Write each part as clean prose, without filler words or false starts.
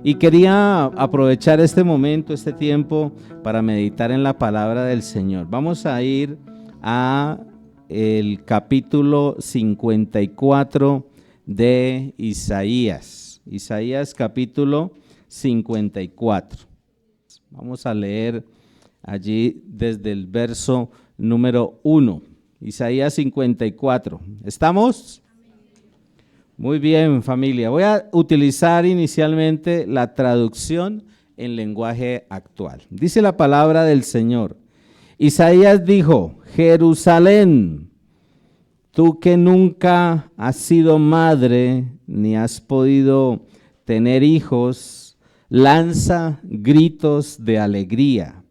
Y quería aprovechar este momento, este tiempo, para meditar en la palabra del Señor. Vamos a ir a el capítulo 54 de Isaías. Isaías capítulo 54. Vamos a leer allí desde el verso número 1. Isaías 54. ¿Estamos? Muy bien, familia. Voy a utilizar inicialmente la traducción en lenguaje actual. Dice la palabra del Señor. Isaías dijo: Jerusalén, tú que nunca has sido madre ni has podido tener hijos, lanza gritos de alegría,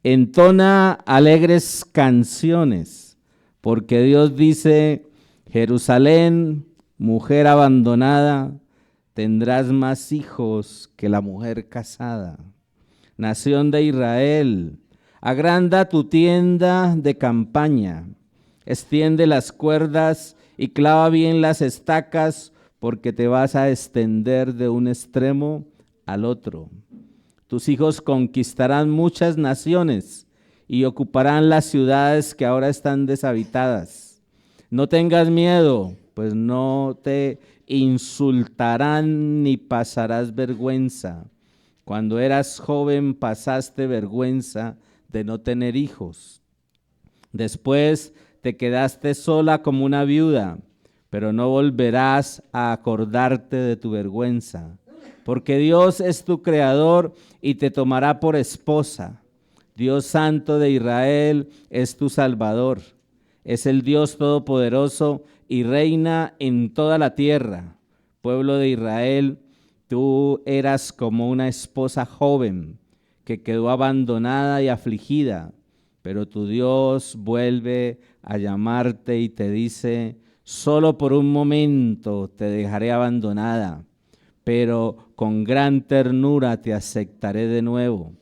entona alegres canciones, porque Dios dice: Jerusalén, mujer abandonada, tendrás más hijos que la mujer casada. Nación de Israel, agranda tu tienda de campaña, extiende las cuerdas y clava bien las estacas, porque te vas a extender de un extremo al otro. Tus hijos conquistarán muchas naciones y ocuparán las ciudades que ahora están deshabitadas. No tengas miedo, pues no te insultarán ni pasarás vergüenza. Cuando eras joven pasaste vergüenza de no tener hijos. Después te quedaste sola como una viuda, pero no volverás a acordarte de tu vergüenza, porque Dios es tu creador y te tomará por esposa. Dios Santo de Israel es tu Salvador. Es el Dios Todopoderoso y reina en toda la tierra. Pueblo de Israel, tú eras como una esposa joven que quedó abandonada y afligida, pero tu Dios vuelve a llamarte y te dice: solo por un momento te dejaré abandonada, pero con gran ternura te aceptaré de nuevo.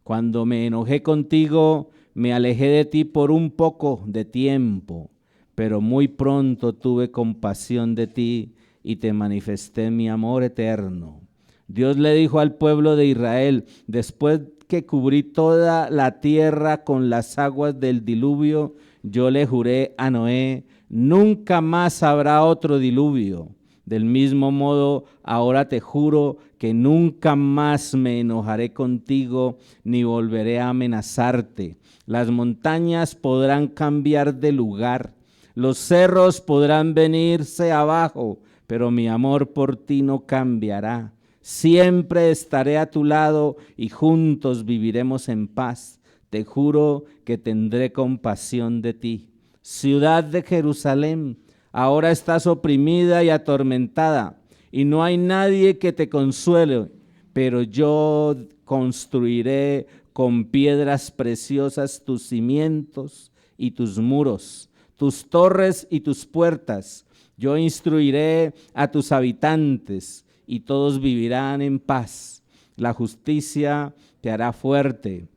Cuando me enojé contigo, me alejé de ti por un poco de tiempo, pero muy pronto tuve compasión de ti y te manifesté mi amor eterno. Dios le dijo al pueblo de Israel: después que cubrí toda la tierra con las aguas del diluvio, yo le juré a Noé: nunca más habrá otro diluvio. Del mismo modo, ahora te juro que nunca más me enojaré contigo ni volveré a amenazarte. Las montañas podrán cambiar de lugar, los cerros podrán venirse abajo, pero mi amor por ti no cambiará. Siempre estaré a tu lado y juntos viviremos en paz. Te juro que tendré compasión de ti. Ciudad de Jerusalén, ahora estás oprimida y atormentada, y no hay nadie que te consuele, pero yo construiré con piedras preciosas tus cimientos y tus muros, tus torres y tus puertas. Yo instruiré a tus habitantes y todos vivirán en paz. La justicia te hará fuerte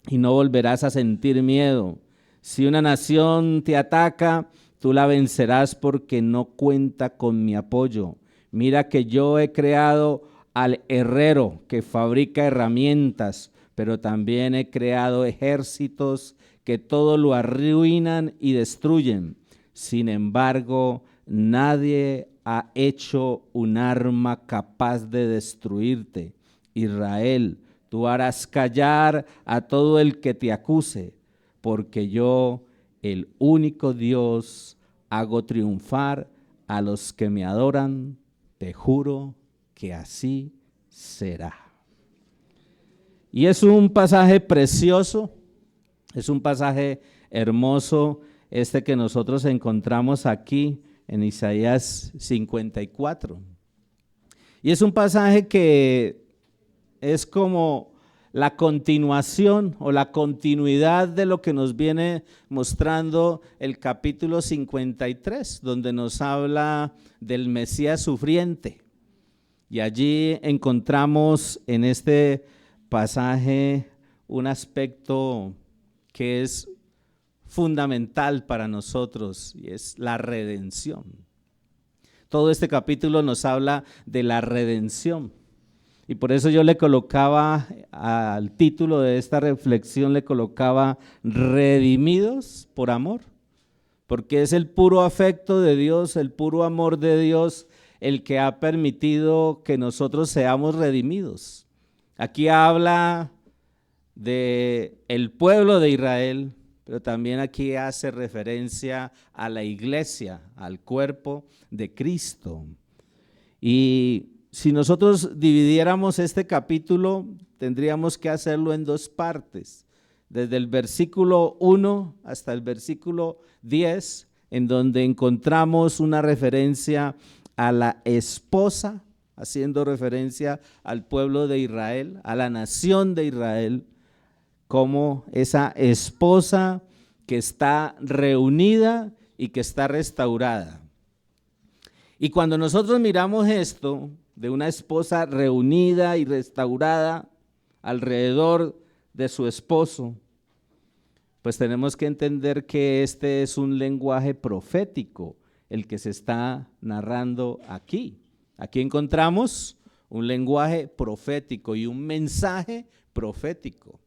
y no volverás a sentir miedo. Si una nación te ataca, tú la vencerás porque no cuenta con mi apoyo. Mira que yo he creado al herrero que fabrica herramientas, pero también he creado ejércitos que todo lo arruinan y destruyen. Sin embargo, nadie ha hecho un arma capaz de destruirte. Israel, tú harás callar a todo el que te acuse, porque yo, el único Dios, hago triunfar a los que me adoran. Te juro que así será. Y es un pasaje precioso, es un pasaje hermoso este que nosotros encontramos aquí en Isaías 54. Y es un pasaje que es como la continuación o la continuidad de lo que nos viene mostrando el capítulo 53, donde nos habla del Mesías sufriente. Y allí encontramos en este pasaje un aspecto que es fundamental para nosotros, y es la redención. Todo este capítulo nos habla de la redención. Y por eso yo le colocaba, al título de esta reflexión le colocaba redimidos por amor, porque es el puro afecto de Dios, el puro amor de Dios, el que ha permitido que nosotros seamos redimidos. Aquí habla de el pueblo de Israel, pero también aquí hace referencia a la iglesia, al cuerpo de Cristo. Y si nosotros dividiéramos este capítulo, tendríamos que hacerlo en dos partes, desde el versículo 1 hasta el versículo 10, en donde encontramos una referencia a la esposa, haciendo referencia al pueblo de Israel, a la nación de Israel, como esa esposa que está reunida y que está restaurada. Y cuando nosotros miramos esto de una esposa reunida y restaurada alrededor de su esposo, pues tenemos que entender que este es un lenguaje profético, el que se está narrando aquí. Aquí encontramos un lenguaje profético y un mensaje profético,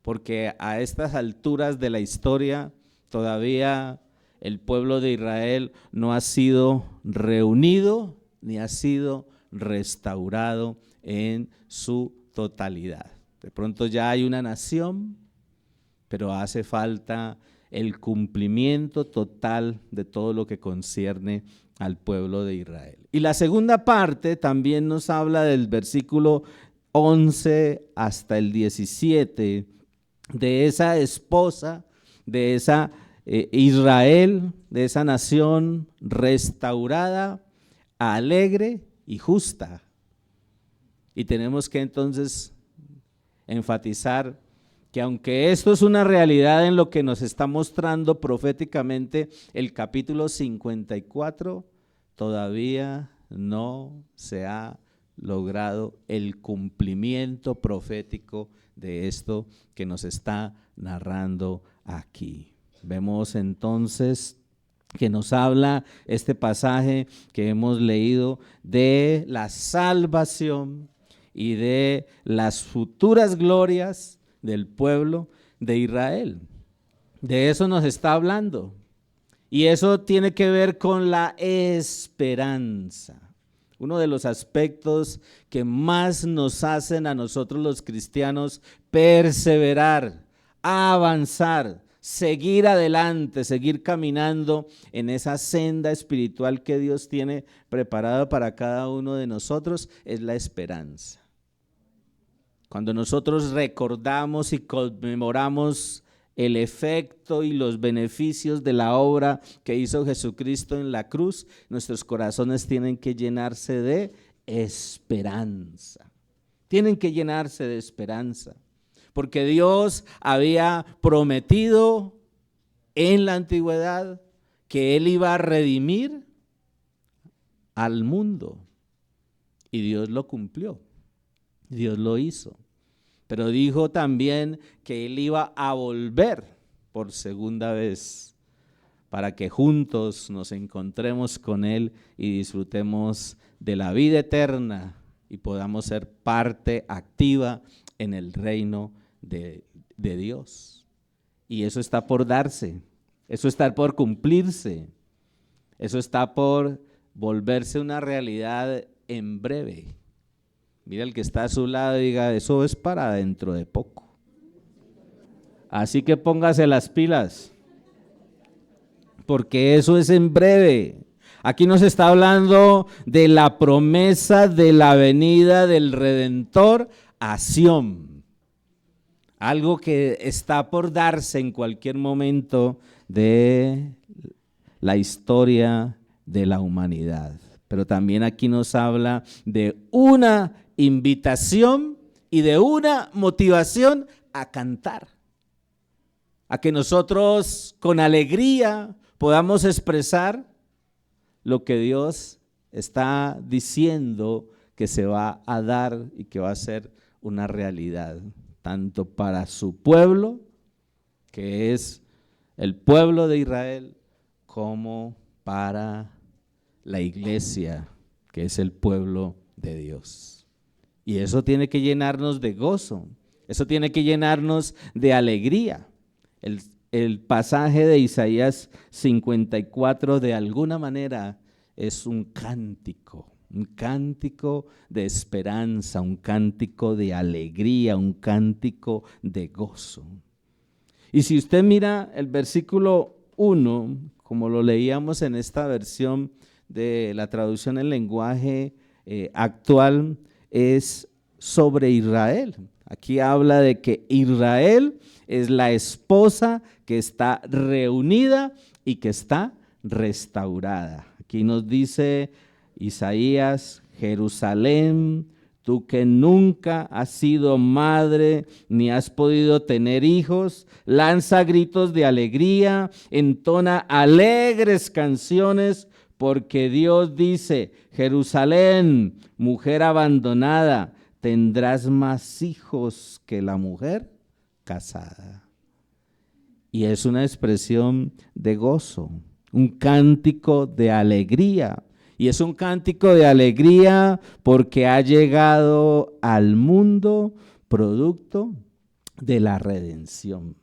porque a estas alturas de la historia todavía el pueblo de Israel no ha sido reunido ni ha sido restaurado en su totalidad. De pronto ya hay una nación, pero hace falta el cumplimiento total de todo lo que concierne al pueblo de Israel. Y la segunda parte también nos habla del versículo 11 hasta el 17, de esa esposa, de esa Israel, de esa nación restaurada, alegre y justa. Y tenemos que entonces enfatizar que aunque esto es una realidad en lo que nos está mostrando proféticamente el capítulo 54, todavía no se ha logrado el cumplimiento profético de esto que nos está narrando aquí. Vemos entonces que nos habla este pasaje que hemos leído de la salvación y de las futuras glorias del pueblo de Israel. De eso nos está hablando. Y eso tiene que ver con la esperanza. Uno de los aspectos que más nos hacen a nosotros los cristianos perseverar, avanzar, seguir adelante, seguir caminando en esa senda espiritual que Dios tiene preparada para cada uno de nosotros, es la esperanza. Cuando nosotros recordamos y conmemoramos el efecto y los beneficios de la obra que hizo Jesucristo en la cruz, nuestros corazones tienen que llenarse de esperanza. Tienen que llenarse de esperanza, porque Dios había prometido en la antigüedad que Él iba a redimir al mundo, y Dios lo cumplió, Dios lo hizo. Pero dijo también que Él iba a volver por segunda vez para que juntos nos encontremos con Él y disfrutemos de la vida eterna y podamos ser parte activa en el reino de Dios. Y eso está por darse, eso está por cumplirse, eso está por volverse una realidad en breve. Mira el que está a su lado y diga, eso es para dentro de poco. Así que póngase las pilas, porque eso es en breve. Aquí nos está hablando de la promesa de la venida del Redentor a Sión. Algo que está por darse en cualquier momento de la historia de la humanidad. Pero también aquí nos habla de una invitación y de una motivación a cantar, a que nosotros con alegría podamos expresar lo que Dios está diciendo que se va a dar y que va a ser una realidad, tanto para su pueblo, que es el pueblo de Israel, como para la iglesia, que es el pueblo de Dios. Y eso tiene que llenarnos de gozo, eso tiene que llenarnos de alegría. El pasaje de Isaías 54 de alguna manera es un cántico de esperanza, un cántico de alegría, un cántico de gozo. Y si usted mira el versículo 1, como lo leíamos en esta versión de la traducción en lenguaje actual, es sobre Israel. Aquí habla de que Israel es la esposa que está reunida y que está restaurada. Aquí nos dice Isaías: Jerusalén, tú que nunca has sido madre ni has podido tener hijos, lanza gritos de alegría, entona alegres canciones, porque Dios dice: Jerusalén, mujer abandonada, tendrás más hijos que la mujer casada. Y es una expresión de gozo, un cántico de alegría. Y es un cántico de alegría porque ha llegado al mundo producto de la redención.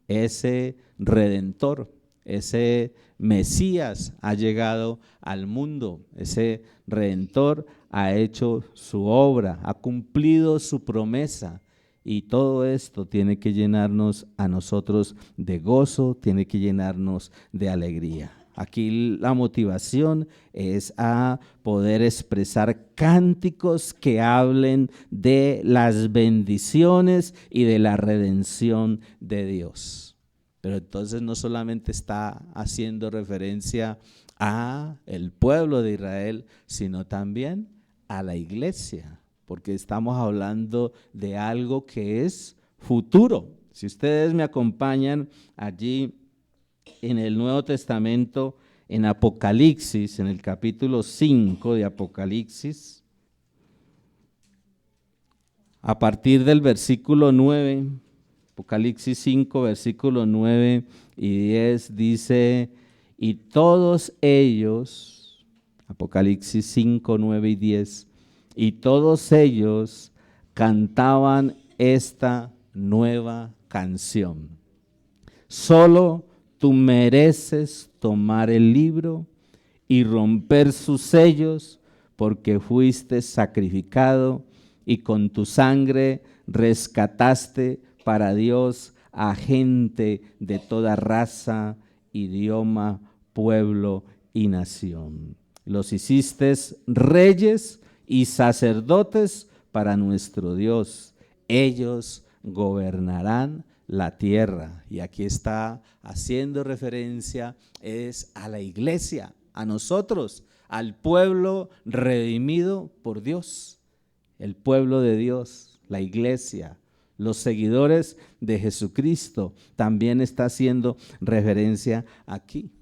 Ese redentor, ese Mesías ha llegado al mundo. Ese redentor ha hecho su obra, ha cumplido su promesa. Y todo esto tiene que llenarnos a nosotros de gozo, tiene que llenarnos de alegría. Aquí la motivación es a poder expresar cánticos que hablen de las bendiciones y de la redención de Dios. Pero entonces no solamente está haciendo referencia a el pueblo de Israel, sino también a la iglesia, porque estamos hablando de algo que es futuro. Si ustedes me acompañan allí en el Nuevo Testamento, en Apocalipsis, en el capítulo 5 de Apocalipsis, a partir del versículo 9, Apocalipsis 5, versículo 9 y 10, dice: y todos ellos, Apocalipsis 5, 9 y 10, y todos ellos cantaban esta nueva canción: solo tú mereces tomar el libro y romper sus sellos, porque fuiste sacrificado y con tu sangre rescataste para Dios a gente de toda raza, idioma, pueblo y nación. Los hiciste reyes y sacerdotes para nuestro Dios. Ellos gobernarán la tierra. Y aquí está haciendo referencia es a la iglesia, a nosotros, al pueblo redimido por Dios, el pueblo de Dios, la iglesia, los seguidores de Jesucristo. También está haciendo referencia aquí.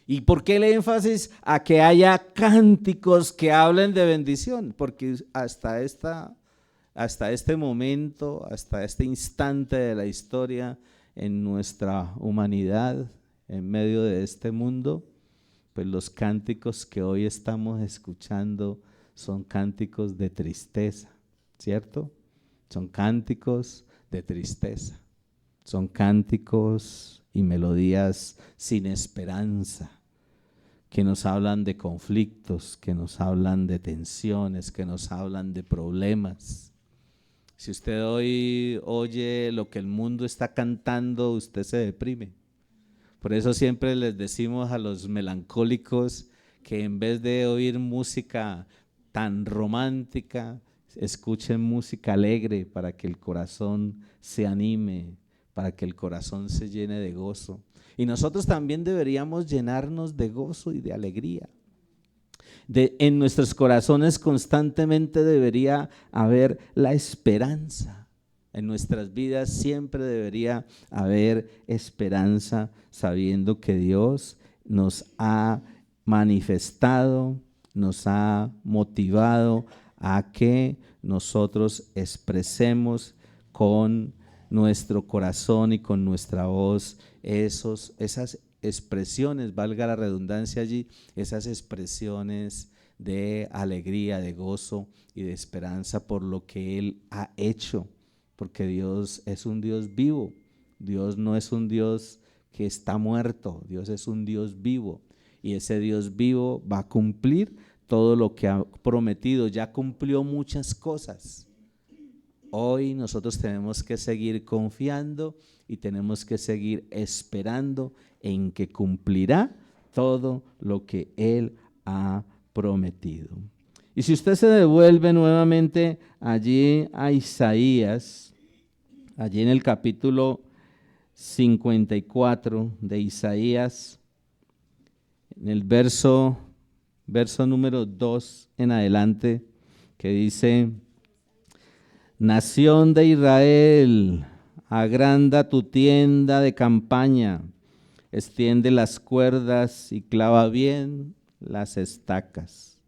¿Y por qué el énfasis a que haya cánticos que hablen de bendición? Porque hasta este momento, hasta este instante de la historia en nuestra humanidad, en medio de este mundo, pues los cánticos que hoy estamos escuchando son cánticos de tristeza, ¿cierto? Son cánticos de tristeza, son cánticos y melodías sin esperanza, que nos hablan de conflictos, que nos hablan de tensiones, que nos hablan de problemas. Si usted hoy oye lo que el mundo está cantando, usted se deprime. Por eso siempre les decimos a los melancólicos que en vez de oír música tan romántica, escuchen música alegre para que el corazón se anime, para que el corazón se llene de gozo. Y nosotros también deberíamos llenarnos de gozo y de alegría. En nuestros corazones constantemente debería haber la esperanza. En nuestras vidas siempre debería haber esperanza, sabiendo que Dios nos ha manifestado, nos ha motivado a que nosotros expresemos con nuestro corazón y con nuestra voz esas expresiones, valga la redundancia allí, esas expresiones de alegría, de gozo y de esperanza por lo que Él ha hecho, porque Dios es un Dios vivo. Dios no es un Dios que está muerto, Dios es un Dios vivo, y ese Dios vivo va a cumplir todo lo que ha prometido. Ya cumplió muchas cosas. Hoy nosotros tenemos que seguir confiando y tenemos que seguir esperando en que cumplirá todo lo que Él ha prometido. Y si usted se devuelve nuevamente allí a Isaías, allí en el capítulo 54 de Isaías, en el verso número 2 en adelante, que dice: Nación de Israel, agranda tu tienda de campaña, extiende las cuerdas y clava bien las estacas.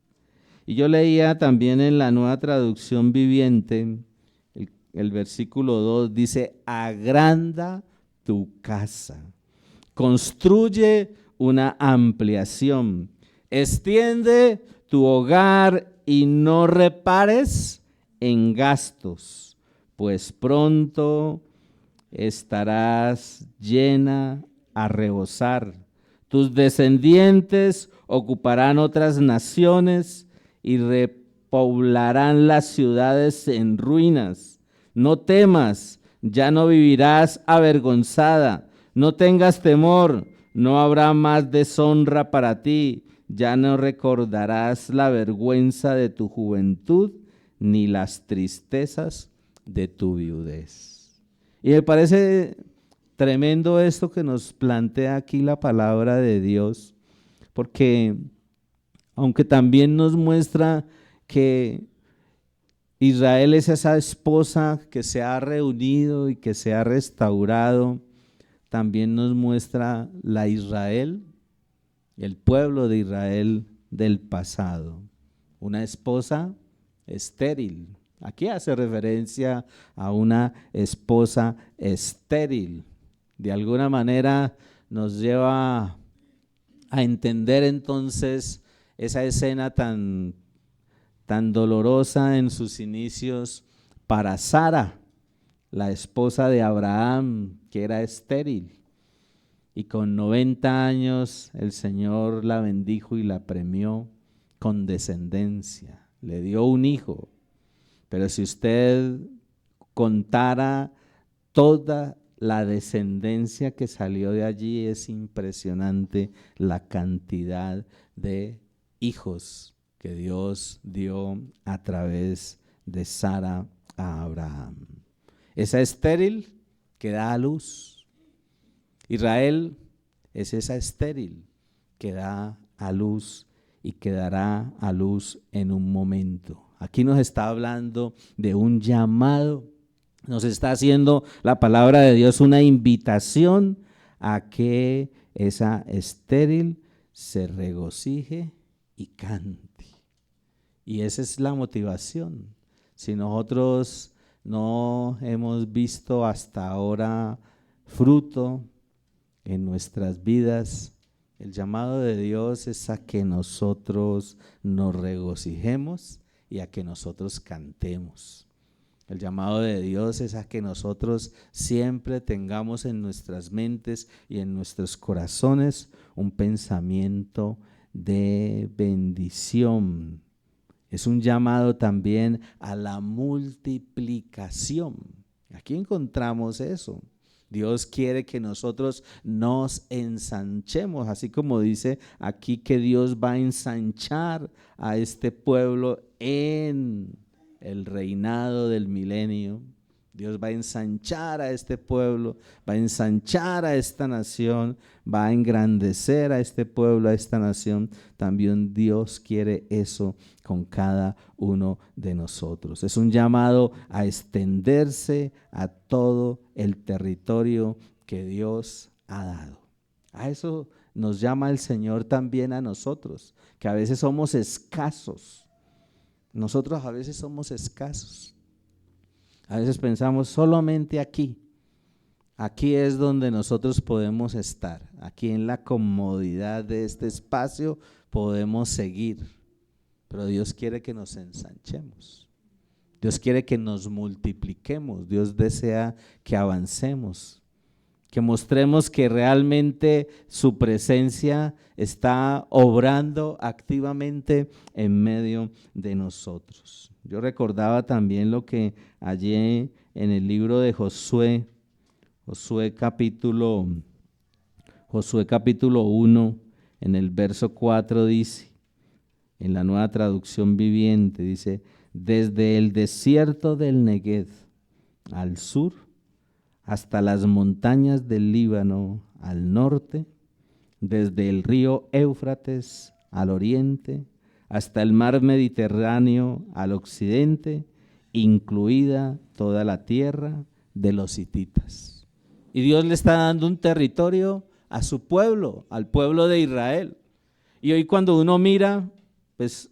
Y yo leía también en la Nueva Traducción Viviente, el versículo 2 dice: agranda tu casa, construye una ampliación, extiende tu hogar y no repares en gastos, pues pronto estarás llena a rebosar. Tus descendientes ocuparán otras naciones y repoblarán las ciudades en ruinas. No temas, ya no vivirás avergonzada. No tengas temor, no habrá más deshonra para ti. Ya no recordarás la vergüenza de tu juventud, ni las tristezas de tu viudez. Y me parece tremendo esto que nos plantea aquí la palabra de Dios, porque aunque también nos muestra que Israel es esa esposa que se ha reunido y que se ha restaurado, también nos muestra la Israel, el pueblo de Israel del pasado, una esposa estéril. Aquí hace referencia a una esposa estéril. De alguna manera nos lleva a entender entonces esa escena tan dolorosa en sus inicios para Sara, la esposa de Abraham, que era estéril. Y con 90 años el Señor la bendijo y la premió con descendencia. Le dio un hijo. Pero si usted contara toda la descendencia que salió de allí, es impresionante la cantidad de hijos que Dios dio a través de Sara a Abraham. Esa estéril que da a luz. Israel es esa estéril que da a luz y que dará a luz en un momento. Aquí nos está hablando de un llamado, nos está haciendo la palabra de Dios una invitación a que esa estéril se regocije y cante. Y esa es la motivación. Si nosotros no hemos visto hasta ahora fruto en nuestras vidas, el llamado de Dios es a que nosotros nos regocijemos y a que nosotros cantemos. El llamado de Dios es a que nosotros siempre tengamos en nuestras mentes y en nuestros corazones un pensamiento de bendición. Es un llamado también a la multiplicación. Aquí encontramos eso. Dios quiere que nosotros nos ensanchemos, así como dice aquí que Dios va a ensanchar a este pueblo en el reinado del milenio. Dios va a ensanchar a este pueblo, va a ensanchar a esta nación, va a engrandecer a este pueblo, a esta nación. También Dios quiere eso con cada uno de nosotros. Es un llamado a extenderse a todo el territorio que Dios ha dado. A eso nos llama el Señor también a nosotros, que a veces somos escasos. Nosotros a veces somos escasos. A veces pensamos solamente aquí. Aquí es donde nosotros podemos estar. Aquí en la comodidad de este espacio podemos seguir. pero Dios quiere que nos ensanchemos. Dios quiere que nos multipliquemos. Dios desea que avancemos, que mostremos que realmente su presencia está obrando activamente en medio de nosotros. Yo recordaba también lo que allí en el libro de Josué capítulo 1, en el verso 4 dice, en la Nueva Traducción Viviente, dice: desde el desierto del Negev al sur, hasta las montañas del Líbano al norte, desde el río Éufrates al oriente, hasta el mar Mediterráneo al occidente, incluida toda la tierra de los hititas. Y Dios le está dando un territorio a su pueblo, al pueblo de Israel. Y hoy cuando uno mira, pues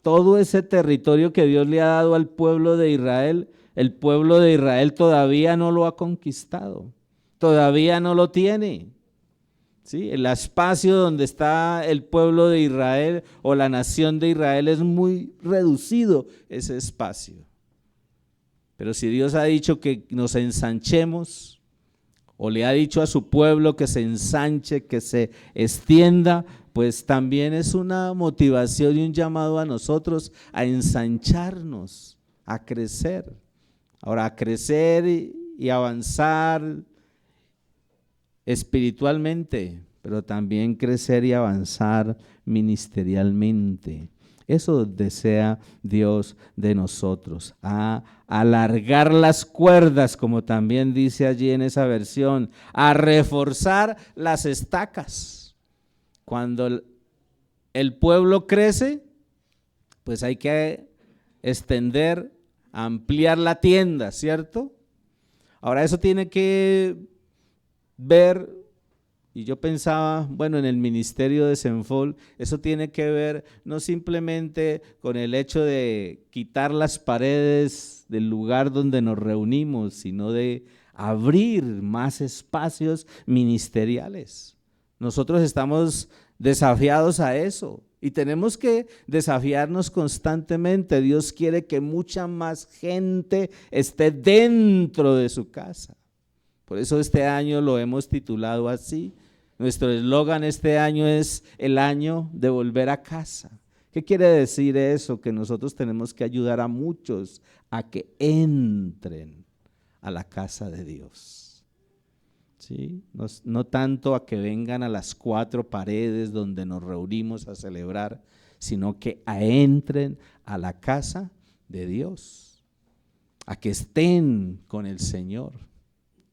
todo ese territorio que Dios le ha dado al pueblo de Israel, el pueblo de Israel todavía no lo ha conquistado, todavía no lo tiene. ¿Sí? El espacio donde está el pueblo de Israel o la nación de Israel es muy reducido, ese espacio. Pero si Dios ha dicho que nos ensanchemos, o le ha dicho a su pueblo que se ensanche, que se extienda, pues también es una motivación y un llamado a nosotros a ensancharnos, a crecer. Ahora, a crecer y avanzar espiritualmente, pero también crecer y avanzar ministerialmente. Eso desea Dios de nosotros, a alargar las cuerdas, como también dice allí en esa versión, a reforzar las estacas. Cuando el pueblo crece, pues hay que extender, ampliar la tienda, ¿cierto? Ahora eso tiene que ver, y yo pensaba, bueno, en el ministerio de Senfol, eso tiene que ver no simplemente con el hecho de quitar las paredes del lugar donde nos reunimos, sino de abrir más espacios ministeriales. Nosotros estamos desafiados a eso y tenemos que desafiarnos constantemente. Dios quiere que mucha más gente esté dentro de su casa. Por eso este año lo hemos titulado así. Nuestro eslogan este año es el año de volver a casa. ¿Qué quiere decir eso? Que nosotros tenemos que ayudar a muchos a que entren a la casa de Dios. ¿Sí? No tanto a que vengan a las 4 paredes donde nos reunimos a celebrar, sino que entren a la casa de Dios, a que estén con el Señor,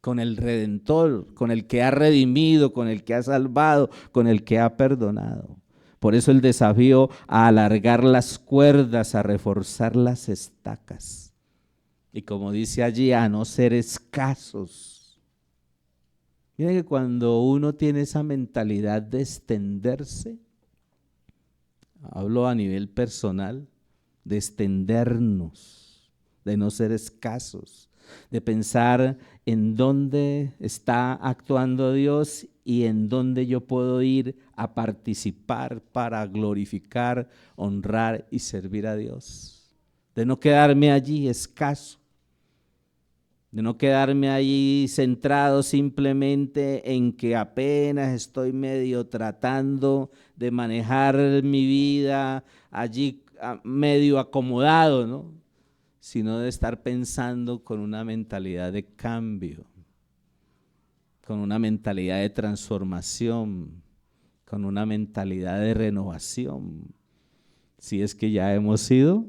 con el Redentor, con el que ha redimido, con el que ha salvado, con el que ha perdonado. Por eso el desafío a alargar las cuerdas, a reforzar las estacas. Y como dice allí, a no ser escasos. Miren que cuando uno tiene esa mentalidad de extenderse, hablo a nivel personal, de extendernos, de no ser escasos, de pensar en dónde está actuando Dios y en dónde yo puedo ir a participar para glorificar, honrar y servir a Dios. De no quedarme allí escaso, de no quedarme allí centrado simplemente en que apenas estoy medio tratando de manejar mi vida allí medio acomodado, ¿no? Sino de estar pensando con una mentalidad de cambio, con una mentalidad de transformación, con una mentalidad de renovación, si es que ya hemos sido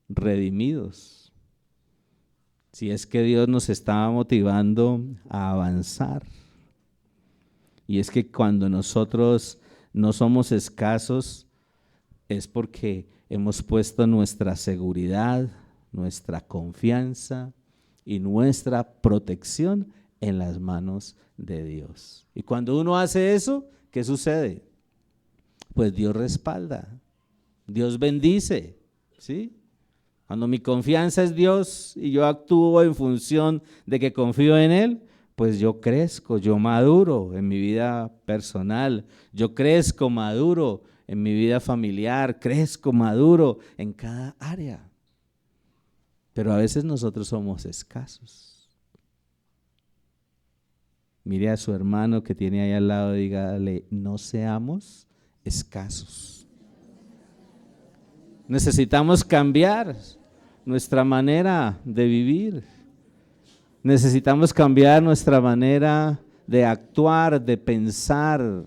redimidos. Si es que Dios nos está motivando a avanzar. Y es que cuando nosotros no somos escasos, es porque hemos puesto nuestra seguridad, nuestra confianza y nuestra protección en las manos de Dios. Y cuando uno hace eso, ¿qué sucede? Pues Dios respalda, Dios bendice, ¿sí? Cuando mi confianza es Dios y yo actúo en función de que confío en Él, pues yo crezco, yo maduro en mi vida personal, yo crezco, maduro en mi vida familiar, crezco, maduro en cada área. Pero a veces nosotros somos escasos. Mire a su hermano que tiene ahí al lado y dígale, no seamos escasos. Necesitamos cambiar nuestra manera de vivir. Necesitamos cambiar nuestra manera de actuar, de pensar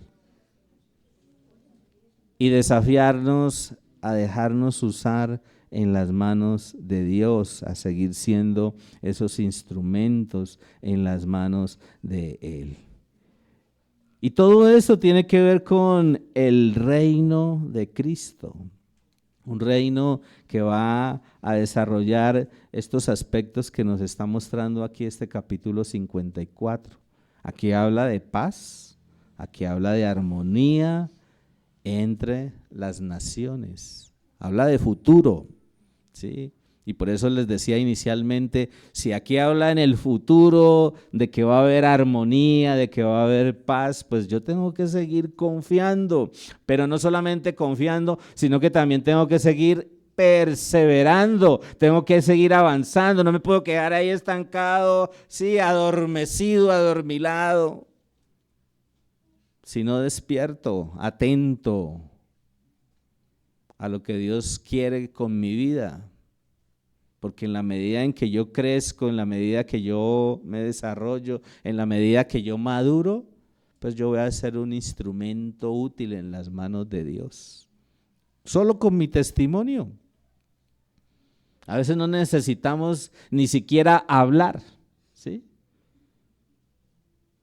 y desafiarnos a dejarnos usar en las manos de Dios, a seguir siendo esos instrumentos en las manos de Él. Y todo eso tiene que ver con el reino de Cristo. Un reino que va a desarrollar estos aspectos que nos está mostrando aquí este capítulo 54. Aquí habla de paz, aquí habla de armonía entre las naciones. Habla de futuro, ¿sí? Y por eso les decía inicialmente, si aquí habla en el futuro de que va a haber armonía, de que va a haber paz, pues yo tengo que seguir confiando, pero no solamente confiando, sino que también tengo que seguir perseverando, tengo que seguir avanzando, no me puedo quedar ahí estancado, sí, adormecido, adormilado, sino despierto, atento a lo que Dios quiere con mi vida. Porque en la medida en que yo crezco, en la medida que yo me desarrollo, en la medida que yo maduro, pues yo voy a ser un instrumento útil en las manos de Dios. Solo con mi testimonio. A veces no necesitamos ni siquiera hablar, ¿sí?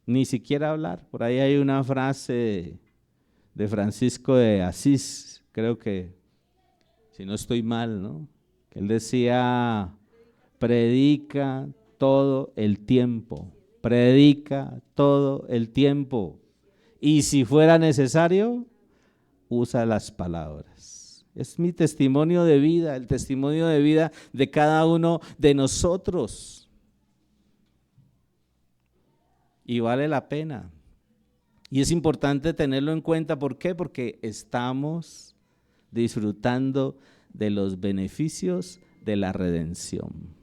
Ni siquiera hablar. Por ahí hay una frase de Francisco de Asís, creo que, si no estoy mal, ¿no? Él decía, predica todo el tiempo, predica todo el tiempo. Y si fuera necesario, usa las palabras. Es mi testimonio de vida, el testimonio de vida de cada uno de nosotros. Y vale la pena. Y es importante tenerlo en cuenta, ¿por qué? Porque estamos disfrutando de los beneficios de la redención.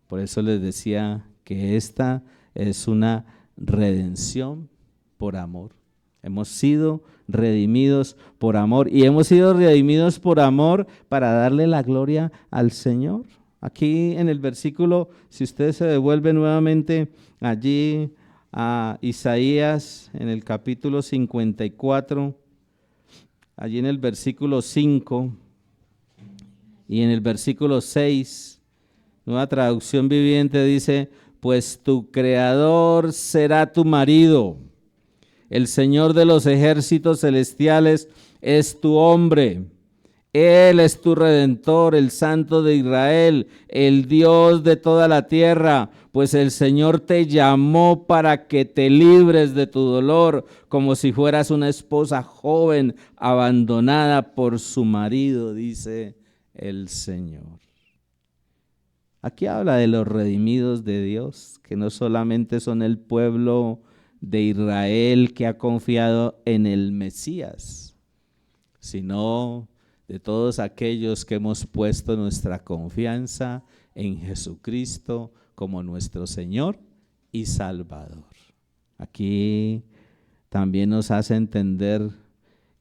Por eso les decía que esta es una redención por amor. Hemos sido redimidos por amor y hemos sido redimidos por amor para darle la gloria al Señor. Aquí en el versículo, si usted se devuelve nuevamente allí a Isaías en el capítulo 54, allí en el versículo 5 y en el versículo 6, Nueva Traducción Viviente dice, pues tu Creador será tu marido, el Señor de los ejércitos celestiales es tu hombre, Él es tu Redentor, el Santo de Israel, el Dios de toda la tierra, pues el Señor te llamó para que te libres de tu dolor, como si fueras una esposa joven abandonada por su marido, dice el Señor. Aquí habla de los redimidos de Dios, que no solamente son el pueblo de Israel que ha confiado en el Mesías, sino de todos aquellos que hemos puesto nuestra confianza en Jesucristo como nuestro Señor y Salvador. Aquí también nos hace entender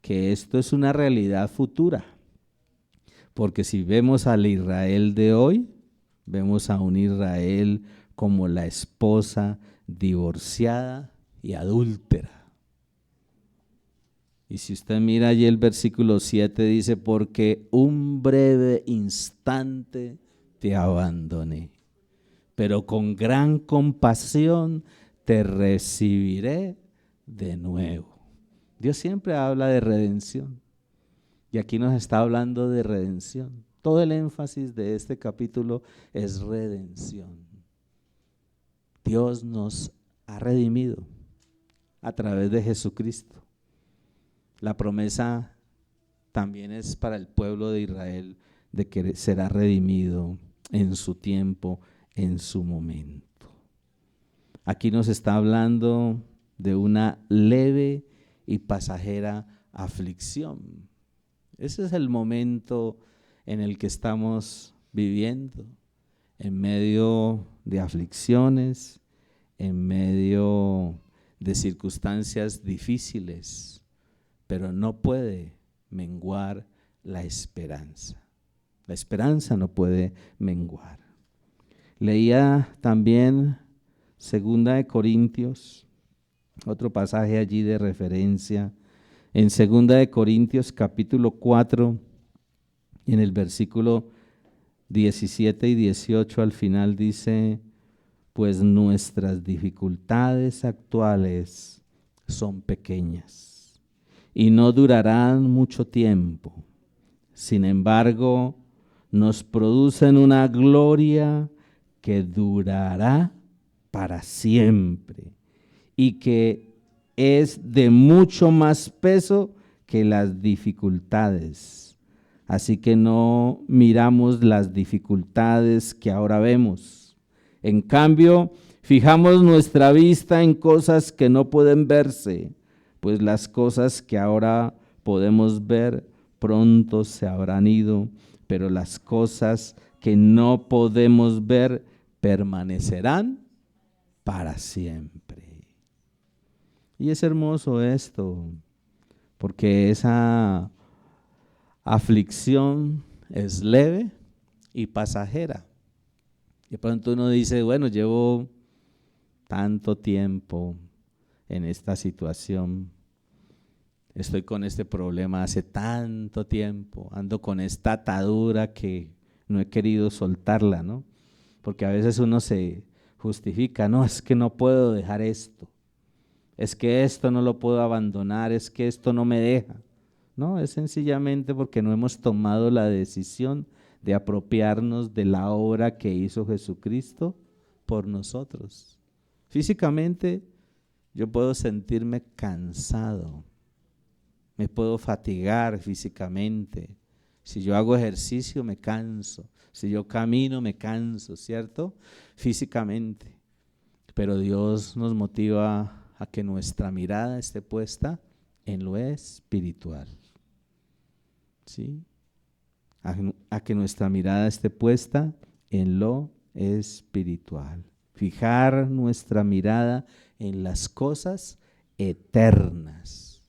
que esto es una realidad futura, porque si vemos al Israel de hoy, vemos a un Israel como la esposa divorciada y adúltera. Y si usted mira allí el versículo 7 dice, porque un breve instante te abandoné, pero con gran compasión te recibiré de nuevo. Dios siempre habla de redención y aquí nos está hablando de redención. Todo el énfasis de este capítulo es redención. Dios nos ha redimido a través de Jesucristo. La promesa también es para el pueblo de Israel de que será redimido en su tiempo, en su momento. Aquí nos está hablando de una leve y pasajera aflicción. Ese es el momento en el que estamos viviendo, en medio de aflicciones, en medio de circunstancias difíciles, pero no puede menguar la esperanza. La esperanza no puede menguar. Leía también 2 de Corintios, otro pasaje allí de referencia, en 2 de Corintios capítulo 4, en el versículo 17 y 18 al final dice: pues nuestras dificultades actuales son pequeñas y no durarán mucho tiempo. Sin embargo, nos producen una gloria que durará para siempre y que es de mucho más peso que las dificultades. Así que no miramos las dificultades que ahora vemos. En cambio, fijamos nuestra vista en cosas que no pueden verse, pues las cosas que ahora podemos ver pronto se habrán ido, pero las cosas que no podemos ver permanecerán para siempre. Y es hermoso esto, porque esa aflicción es leve y pasajera. De pronto uno dice, bueno, llevo tanto tiempo en esta situación, estoy con este problema hace tanto tiempo, ando con esta atadura que no he querido soltarla, ¿no? Porque a veces uno se justifica, no, es que no puedo dejar esto, es que esto no lo puedo abandonar, es que esto no me deja. No, es sencillamente porque no hemos tomado la decisión de apropiarnos de la obra que hizo Jesucristo por nosotros. Físicamente yo puedo sentirme cansado, me puedo fatigar físicamente. Si yo hago ejercicio me canso, si yo camino me canso, ¿cierto? Físicamente. Pero Dios nos motiva a que nuestra mirada esté puesta en lo espiritual. ¿Sí? A que nuestra mirada esté puesta en lo espiritual. Fijar nuestra mirada en las cosas eternas.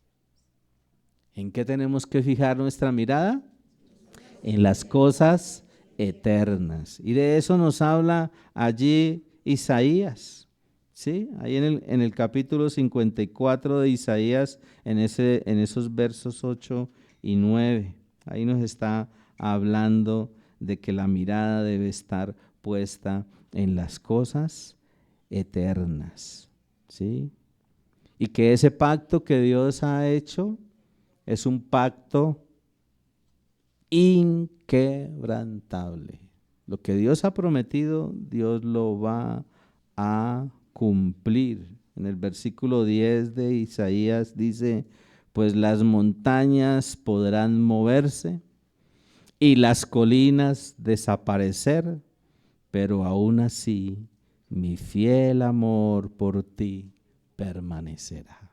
¿En qué tenemos que fijar nuestra mirada? En las cosas eternas. Y de eso nos habla allí Isaías. ¿Sí? Ahí en el capítulo 54 de Isaías, en esos versos 8 y 9. Ahí nos está hablando de que la mirada debe estar puesta en las cosas eternas, ¿sí? Y que ese pacto que Dios ha hecho es un pacto inquebrantable. Lo que Dios ha prometido, Dios lo va a cumplir. En el versículo 10 de Isaías dice: pues las montañas podrán moverse y las colinas desaparecer, pero aún así mi fiel amor por ti permanecerá.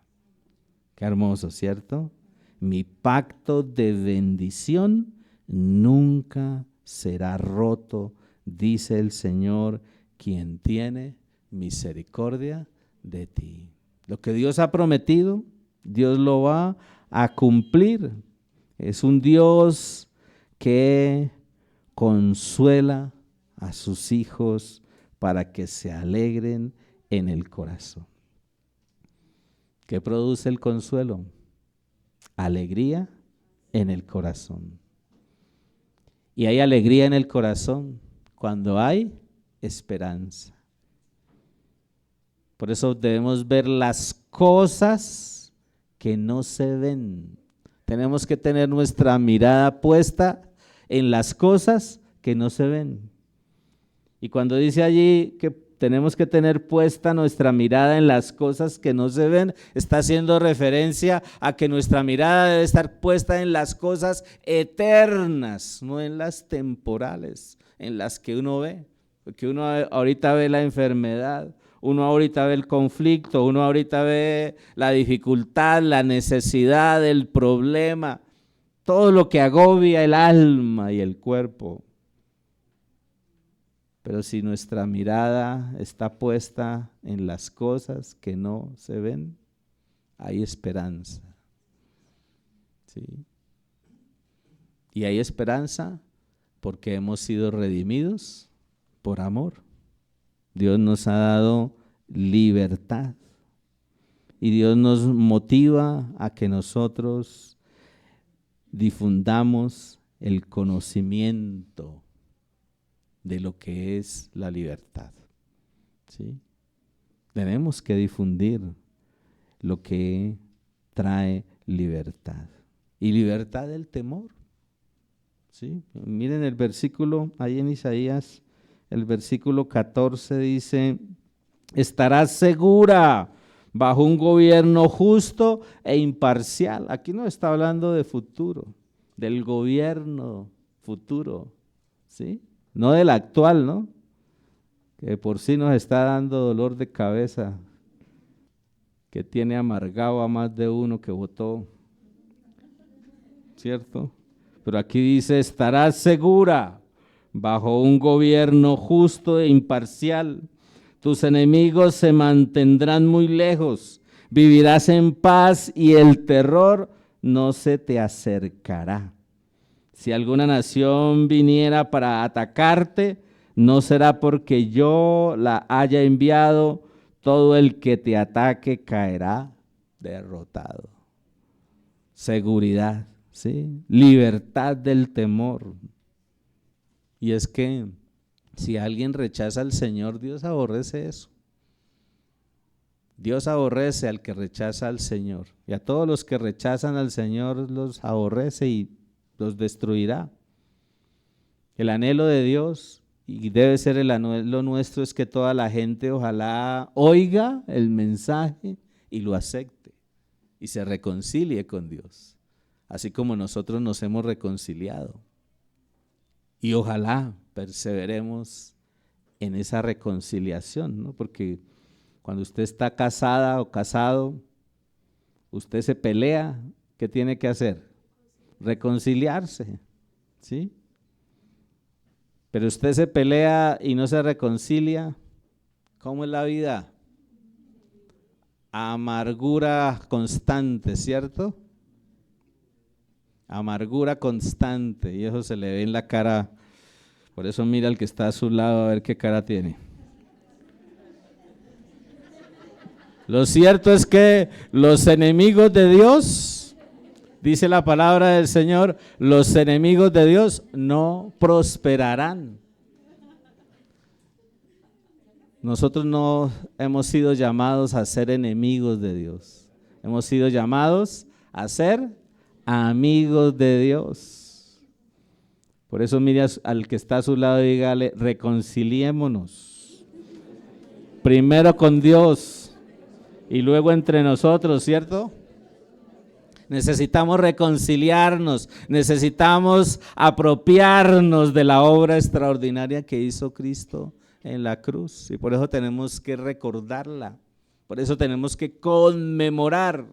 Qué hermoso, ¿cierto? Mi pacto de bendición nunca será roto, dice el Señor, quien tiene misericordia de ti. Lo que Dios ha prometido, Dios lo va a cumplir. Es un Dios que consuela a sus hijos para que se alegren en el corazón. ¿Qué produce el consuelo? Alegría en el corazón. Y hay alegría en el corazón cuando hay esperanza. Por eso debemos ver las cosas que no se ven. Tenemos que tener nuestra mirada puesta en las cosas que no se ven. Y cuando dice allí que tenemos que tener puesta nuestra mirada en las cosas que no se ven, está haciendo referencia a que nuestra mirada debe estar puesta en las cosas eternas, no en las temporales, en las que uno ve. Porque uno ahorita ve la enfermedad, Uno ahorita ve el conflicto, uno ahorita ve la dificultad, la necesidad, el problema, todo lo que agobia el alma y el cuerpo. Pero si nuestra mirada está puesta en las cosas que no se ven, hay esperanza. ¿Sí? Y hay esperanza porque hemos sido redimidos por amor. Dios nos ha dado libertad y Dios nos motiva a que nosotros difundamos el conocimiento de lo que es la libertad. ¿Sí? Tenemos que difundir lo que trae libertad. Y libertad del temor. ¿Sí? Miren el versículo, ahí en Isaías, el versículo 14 dice, estarás segura bajo un gobierno justo e imparcial. Aquí no está hablando de futuro, del gobierno futuro, ¿sí? No del actual, ¿no? Que por sí nos está dando dolor de cabeza, que tiene amargado a más de uno que votó, ¿cierto? Pero aquí dice, estarás segura bajo un gobierno justo e imparcial. Tus enemigos se mantendrán muy lejos, vivirás en paz y el terror no se te acercará. Si alguna nación viniera para atacarte, no será porque yo la haya enviado, todo el que te ataque caerá derrotado. Seguridad, ¿sí? Libertad del temor. Y es que si alguien rechaza al Señor, Dios aborrece eso. Dios aborrece al que rechaza al Señor. Y a todos los que rechazan al Señor los aborrece y los destruirá. El anhelo de Dios, y debe ser el anhelo nuestro, es que toda la gente ojalá oiga el mensaje y lo acepte y se reconcilie con Dios, así como nosotros nos hemos reconciliado. Y ojalá perseveremos en esa reconciliación, ¿no? Porque cuando usted está casada o casado, usted se pelea, ¿qué tiene que hacer? Reconciliarse, ¿sí? Pero usted se pelea y no se reconcilia, ¿cómo es la vida? Amargura constante, ¿cierto? Amargura constante, y eso se le ve en la cara. Por eso mira al que está a su lado a ver qué cara tiene. Lo cierto es que los enemigos de Dios, dice la palabra del Señor, los enemigos de Dios no prosperarán. Nosotros no hemos sido llamados a ser enemigos de Dios. Hemos sido llamados a ser amigos de Dios. Por eso mire al que está a su lado y dígale, reconciliémonos. Primero con Dios y luego entre nosotros, ¿cierto? Necesitamos reconciliarnos, necesitamos apropiarnos de la obra extraordinaria que hizo Cristo en la cruz, y por eso tenemos que recordarla, por eso tenemos que conmemorar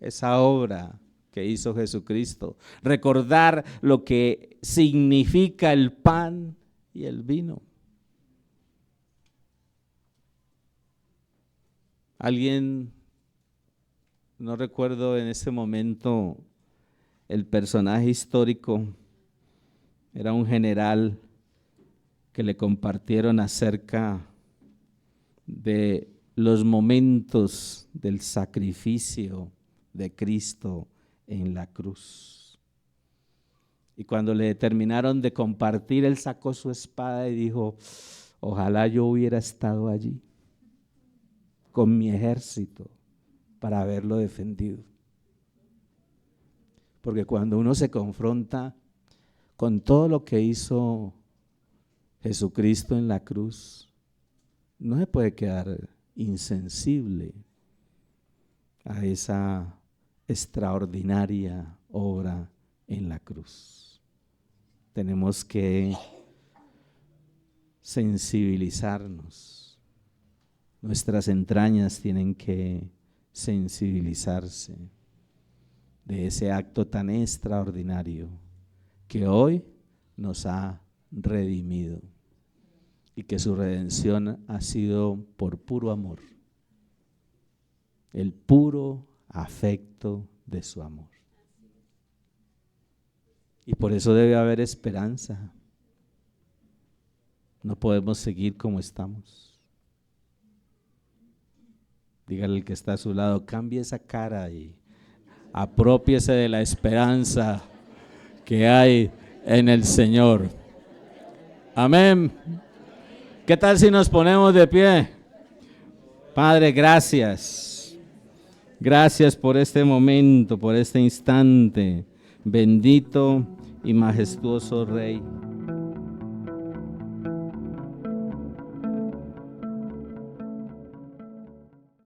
esa obra que hizo Jesucristo, recordar lo que significa el pan y el vino. Alguien, no recuerdo en ese momento el personaje histórico, era un general que le compartieron acerca de los momentos del sacrificio de Cristo en la cruz. Y cuando le terminaron de compartir, él sacó su espada y dijo, ojalá yo hubiera estado allí con mi ejército para haberlo defendido. Porque cuando uno se confronta con todo lo que hizo Jesucristo en la cruz, no se puede quedar insensible a esa extraordinaria obra en la cruz. Tenemos que sensibilizarnos Nuestras entrañas tienen que sensibilizarse de ese acto tan extraordinario que hoy nos ha redimido y que su redención ha sido por puro amor, el puro afecto de su amor. Y por eso debe haber esperanza. No podemos seguir como estamos. Dígale al que está a su lado, cambie esa cara y aprópiese de la esperanza que hay en el Señor. Amén. ¿Qué tal si nos ponemos de pie? Padre, gracias. Gracias por este momento, por este instante. Bendito y majestuoso Rey.